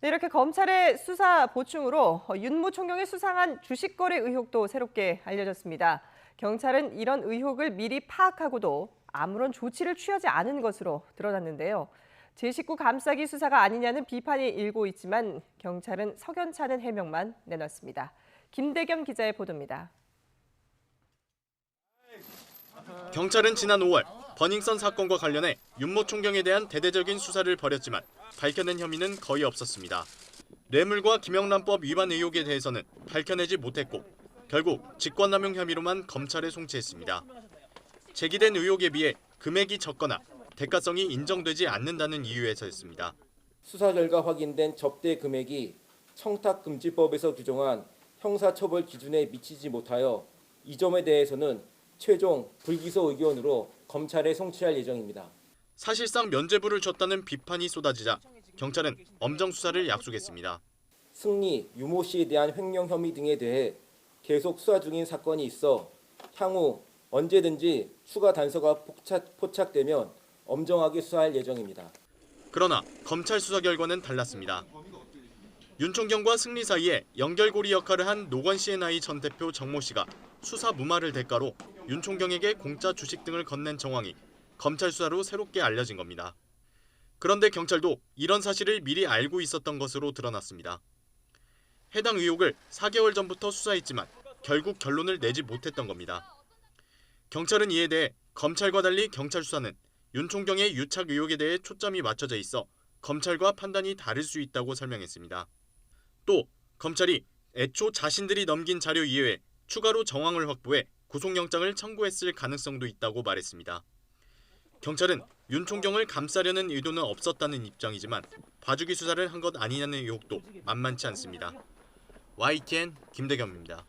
네, 이렇게 검찰의 수사 보충으로 윤모 총경의 수상한 주식 거래 의혹도 새롭게 알려졌습니다. 경찰은 이런 의혹을 미리 파악하고도 아무런 조치를 취하지 않은 것으로 드러났는데요. 제 식구 감싸기 수사가 아니냐는 비판이 일고 있지만 경찰은 석연찮은 해명만 내놨습니다. 김대겸 기자의 보도입니다. 경찰은 지난 5월 버닝썬 사건과 관련해 윤모 총경에 대한 대대적인 수사를 벌였지만 밝혀낸 혐의는 거의 없었습니다. 뇌물과 김영란법 위반 의혹에 대해서는 밝혀내지 못했고 결국 직권남용 혐의로만 검찰에 송치했습니다. 제기된 의혹에 비해 금액이 적거나 대가성이 인정되지 않는다는 이유에서였습니다. 수사 결과 확인된 접대 금액이 청탁금지법에서 규정한 형사처벌 기준에 미치지 못하여 이 점에 대해서는 최종 불기소 의견으로 검찰에 송치할 예정입니다. 사실상 면죄부를 줬다는 비판이 쏟아지자 경찰은 엄정 수사를 약속했습니다. 승리, 유모 씨에 대한 횡령 혐의 등에 대해 계속 수사 중인 사건이 있어 향후 언제든지 추가 단서가 포착되면 엄정하게 수사할 예정입니다. 그러나 검찰 수사 결과는 달랐습니다. 윤 총경과 승리 사이에 연결고리 역할을 한 노건 C&I 전 대표 정모 씨가 수사 무마를 대가로 윤 총경에게 공짜 주식 등을 건넨 정황이 검찰 수사로 새롭게 알려진 겁니다. 그런데 경찰도 이런 사실을 미리 알고 있었던 것으로 드러났습니다. 해당 의혹을 4개월 전부터 수사했지만 결국 결론을 내지 못했던 겁니다. 경찰은 이에 대해 검찰과 달리 경찰 수사는 윤 총경의 유착 의혹에 대해 초점이 맞춰져 있어 검찰과 판단이 다를 수 있다고 설명했습니다. 또 검찰이 애초 자신들이 넘긴 자료 이외에 추가로 정황을 확보해 구속영장을 청구했을 가능성도 있다고 말했습니다. 경찰은 윤 총경을 감싸려는 의도는 없었다는 입장이지만 봐주기 수사를 한 것 아니냐는 의혹도 만만치 않습니다. YTN 김대겸입니다.